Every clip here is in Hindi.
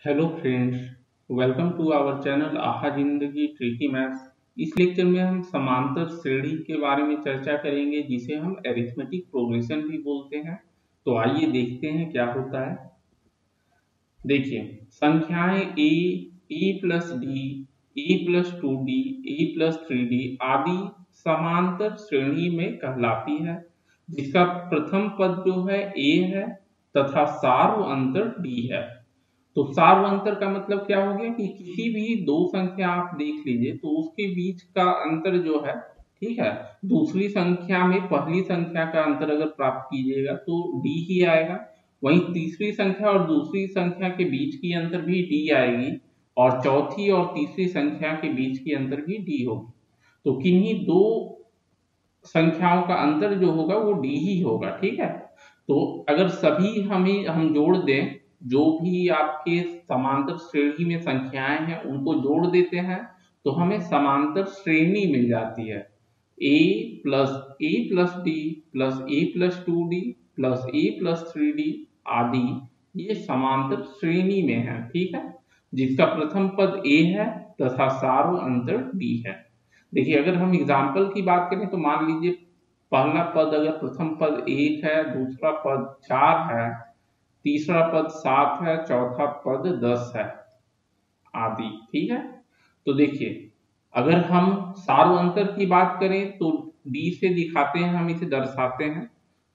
Hello friends, welcome to our channel Aha Zindagi tricky maths. इस लेक्चर में हम समांतर श्रेणी के बारे में चर्चा करेंगे जिसे हम अरिथमेटिक प्रोग्रेशन भी बोलते हैं। तो आइए देखते हैं क्या होता है। देखिए, संख्याएं ए प्लस डी, ए प्लस टू डी, ए प्लस थ्री डी आदि समांतर श्रेणी में कहलाती है, जिसका प्रथम पद जो है ए है तथा सार्व अंतर डी है। तो सार्व अंतर का मतलब क्या हो गया कि किसी भी दो संख्या आप देख लीजिए तो उसके बीच का अंतर जो है, ठीक है, दूसरी संख्या में पहली संख्या का अंतर अगर प्राप्त कीजिएगा तो डी ही आएगा। वहीं तीसरी संख्या और दूसरी संख्या के बीच की अंतर भी डी आएगी, और चौथी और तीसरी संख्या के बीच की अंतर भी डी होगी। तो किन्हीं दो संख्याओं का अंतर जो होगा वो डी ही होगा, ठीक है। तो अगर सभी हम जोड़ दें, जो भी आपके समांतर श्रेणी में संख्याएं हैं उनको जोड़ देते हैं तो हमें समांतर श्रेणी मिल जाती है। ए प्लस डी प्लस ए प्लस टू डी प्लस ए प्लस थ्री डी आदि ये समांतर श्रेणी में है, ठीक है, जिसका प्रथम पद ए है तथा सार्व अंतर डी है। देखिए, अगर हम एग्जाम्पल की बात करें तो मान लीजिए पहला पद अगर प्रथम पद 1 है, दूसरा पद 4 है, तीसरा पद 7 है, चौथा पद 10 है आदि, ठीक है। तो देखिए, अगर हम सार्व अंतर की बात करें तो डी से दिखाते हैं, हम इसे दर्शाते हैं।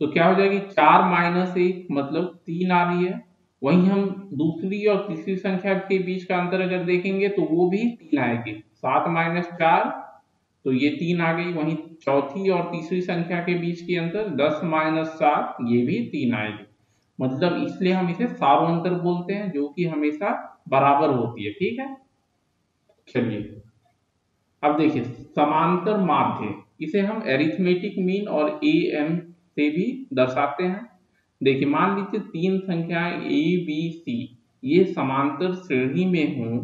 तो क्या हो जाएगी, 4 माइनस 1 मतलब 3 आ रही है। वहीं हम दूसरी और तीसरी संख्या के बीच का अंतर अगर देखेंगे तो वो भी 3 आएगी। 7 माइनस 4 तो ये 3 आ गई। वहीं चौथी और तीसरी संख्या के बीच की अंतर 10 माइनस 7 ये भी 3 आएगी। मतलब इसलिए हम इसे सार्व अंतर बोलते हैं, जो कि हमेशा बराबर होती है, ठीक है। चलिए, अब देखिए समांतर माध्य, इसे हम एरिथमेटिक मीन और ए एम से भी दर्शाते हैं। देखिए, मान लीजिए तीन संख्याएं ए बी सी ये समांतर श्रेणी में हों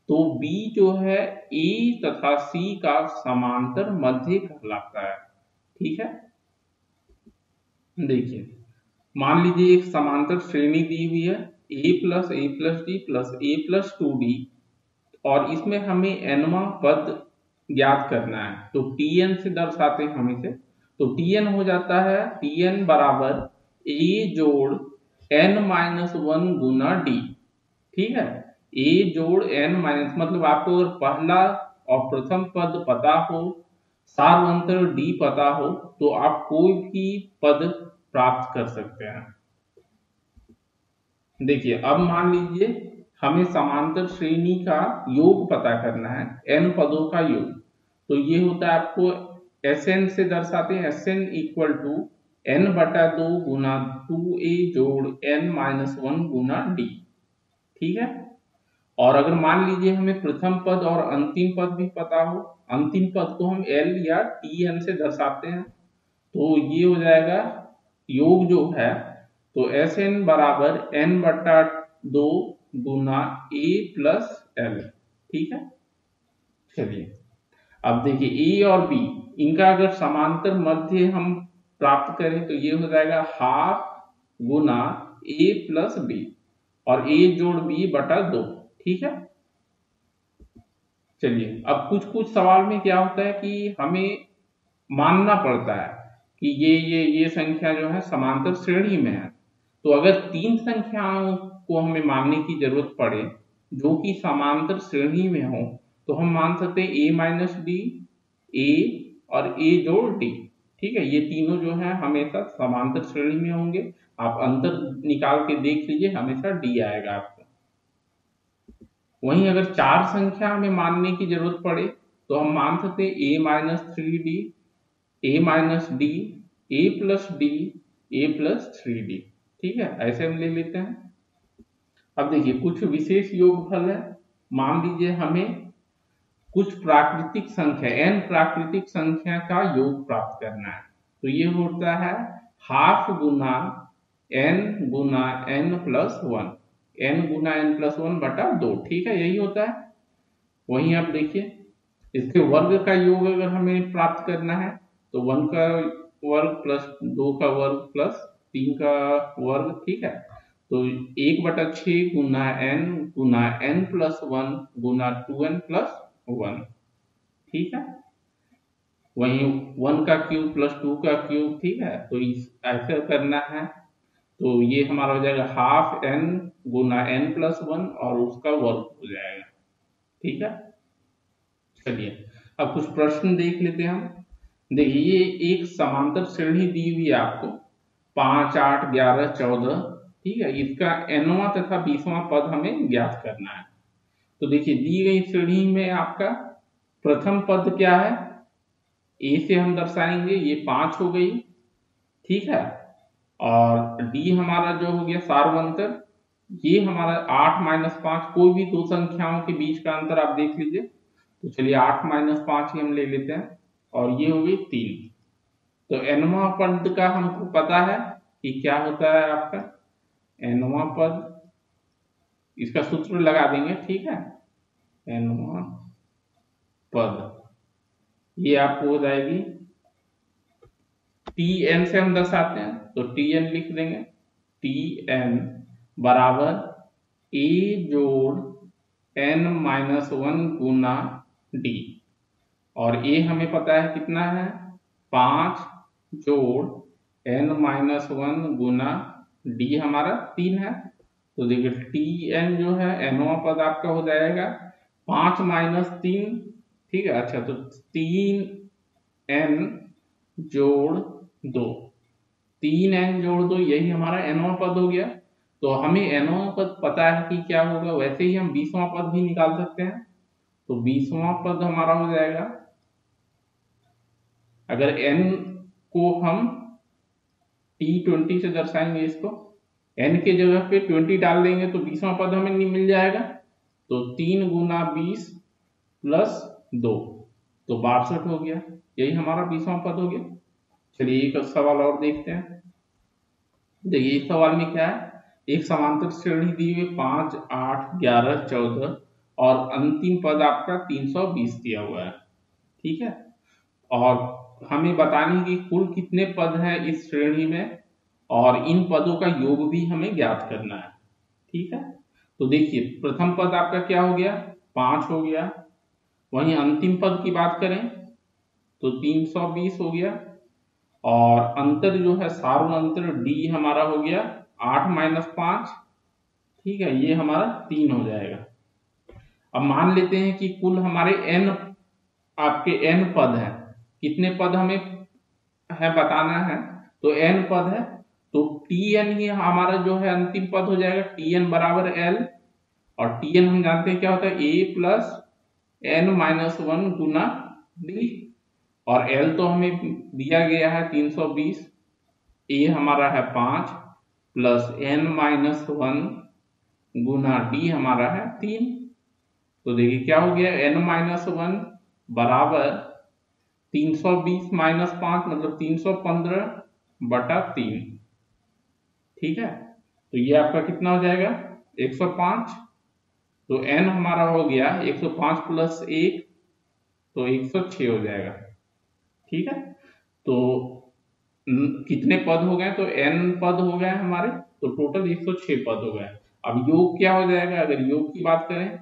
तो बी जो है ए तथा सी का समांतर मध्य कहलाता है, ठीक है। देखिए, मान लीजिए एक समांतर श्रेणी दी हुई है ए प्लस डी प्लस ए प्लस टू डी, और इसमें हमें nवां पद ज्ञात करना है। तो tn से दर्शाते हैं हम इसे। तो tn हो जाता है, tn बराबर a जोड़ n माइनस वन गुना d, ठीक है। a जोड़ n माइनस मतलब आपको अगर पहला और प्रथम पद पता हो, सार्व अंतर d पता हो, तो आप कोई भी पद प्राप्त कर सकते हैं। देखिए, अब मान लीजिए हमें समांतर श्रेणी का योग पता करना है, n पदों का योग। तो ये होता है, आपको Sn से दर्शाते हैं, Sn इक्वल टू n बटा 2 गुना 2a जोड़ n माइनस वन गुना d, ठीक है। और अगर मान लीजिए हमें प्रथम पद और अंतिम पद भी पता हो, अंतिम पद को हम l या tn से दर्शाते हैं, तो ये हो जाएगा योग जो है, तो Sn बराबर n बटा 2 गुना a प्लस l, ठीक है। चलिए, अब देखिए ए और बी, इनका अगर समांतर मध्य हम प्राप्त करें तो ये हो जाएगा हाफ गुना ए प्लस बी, और ए जोड़ बी बटा 2, ठीक है। चलिए, अब कुछ कुछ सवाल में क्या होता है कि हमें मानना पड़ता है कि ये संख्या जो है समांतर श्रेणी में है। तो अगर तीन संख्याओं को हमें मानने की जरूरत पड़े जो कि समांतर श्रेणी में हो, तो हम मान सकते हैं a माइनस डी, ए और a जोड़ डी, ठीक है। ये तीनों जो है हमेशा समांतर श्रेणी में होंगे। आप अंतर निकाल के देख लीजिए, हमेशा डी आएगा आपको। वहीं अगर चार संख्या हमें मानने की जरूरत पड़े तो हम मान सकते हैं a minus three D, A minus D, A plus D, A plus three D, ठीक है। ऐसे हम ले लेते हैं। अब देखिए, कुछ विशेष योगफल है। मान लीजिए हमें कुछ प्राकृतिक संख्या n प्राकृतिक संख्या का योग प्राप्त करना है, तो ये होता है हाफ गुना n प्लस वन, n गुना n प्लस वन बटा 2, ठीक है, यही होता है। वहीं आप देखिए, इसके वर्ग का योग अगर हमें प्राप्त करना है तो 1 का वर्ग प्लस 2 का वर्ग प्लस 3 का वर्ग, ठीक है। तो 1/6 गुना n प्लस 1 गुना 2n प्लस 1, ठीक है। वहीं 1 का क्यूब प्लस 2 का क्यूब, ठीक है। तो इस ऐसे करना है, तो ये हमारा हो जाएगा हाफ n गुना n प्लस 1 और उसका वर्ग हो जाएगा, ठीक है। चलिए अब कुछ प्रश्न देख लेते हैं हम। देखिए ये एक समांतर श्रेणी दी हुई है आपको 5, 8, 11, 14, ठीक है। इसका nवां तथा 20वां पद हमें ज्ञात करना है। तो देखिए दी गई श्रेणी में आपका प्रथम पद क्या है, ए से हम दर्शाएंगे, ये 5 हो गई, ठीक है। और डी हमारा जो हो गया सार्वंतर, ये हमारा 8 माइनस 5, कोई भी दो संख्याओं के बीच का अंतर आप देख लीजिए। तो चलिए 8 माइनस 5 ही हम ले लेते हैं, और ये हो गई 3। तो nवां पद का हमको पता है कि क्या होता है आपका nवां पद, इसका सूत्र लगा देंगे, ठीक है। nवां पद ये आपको हो जाएगी Tn से हम दर्शाते हैं, तो Tn लिख देंगे, Tn बराबर a जोड़ n माइनस 1 गुना d, और a हमें पता है कितना है 5 जोड़ n माइनस 1 गुना d हमारा 3 है। तो देखिए Tn जो है nवां पद आपका हो जाएगा 5 माइनस 3, ठीक है। अच्छा तो 3n जोड़ 2, 3n जोड़ 2, यही हमारा nवां पद हो गया। तो हमें nवां पद पता है कि क्या होगा, वैसे ही हम 20वां पद भी निकाल सकते हैं। तो 20वां पद हमारा हो जाएगा, अगर n को हम T20 से दर्शाएंगे, इसको n के जगह पे 20 डाल देंगे तो 20वां पद हमें नहीं मिल जाएगा। तो 3 गुना 20 प्लस 2, तो 62 हो गया, यही हमारा 20वां पद हो गया। चलिए एक सवाल और देखते हैं। देखिए इस सवाल में क्या है, एक समांतर श्रेणी दी हुई 5, 8, 11, 14 और अंतिम पद आपका 320 दिया हुआ है, ठीक है। और हमें बताने की कुल कितने पद हैं इस श्रेणी में, और इन पदों का योग भी हमें ज्ञात करना है, ठीक है। तो देखिए प्रथम पद आपका क्या हो गया 5 हो गया, वहीं अंतिम पद की बात करें तो 320 हो गया, और अंतर जो है सारण अंतर डी हमारा हो गया 8 माइनस 5, ठीक है, ये हमारा 3 हो जाएगा। अब मान लेते हैं कि कुल हमारे n, आपके n पद हैं, कितने पद हमें है बताना है, तो n पद है, तो Tn ही हमारा जो है अंतिम पद हो जाएगा, Tn बराबर L, और Tn हम जानते हैं क्या होता है a plus n minus 1 Guna d, और L तो हमें दिया गया है 320, a हमारा है 5 प्लस n माइनस 1 गुना d हमारा है 3। तो देखिए क्या हो गया n माइनस 1 बराबर 320 माइनस 5 मतलब 315/3, ठीक है। तो ये आपका कितना हो जाएगा 105। तो n हमारा हो गया 105 प्लस 1, तो 106 हो जाएगा, ठीक है। तो कितने पद हो गए, तो n पद हो गए हमारे, तो टोटल 106 पद हो गए। अब योग क्या हो जाएगा, अगर योग की बात करें,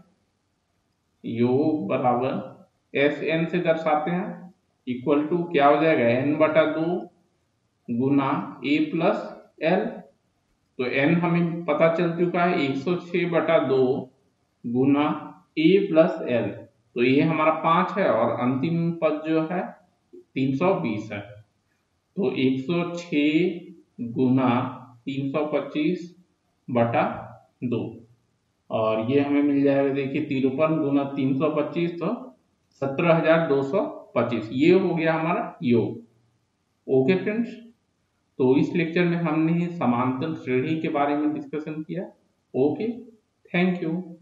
योग बराबर एस एन से दर्शाते हैं, इक्वल टू क्या हो जाएगा n/2 Guna a plus L. तो n हमें पता चल चुका है 106/2 गुना a प्लस एल, तो ये हमारा 5 है, और अंतिम पद जो है 320 है। तो 106 गुना 325/2, और ये हमें मिल जाएगा, देखिए 53 गुना 325, तो 17,225, ये हो गया हमारा योग। ओके फ्रेंड्स, तो इस लेक्चर में हमने समांतर श्रेणी के बारे में डिस्कशन किया। Okay, thank you.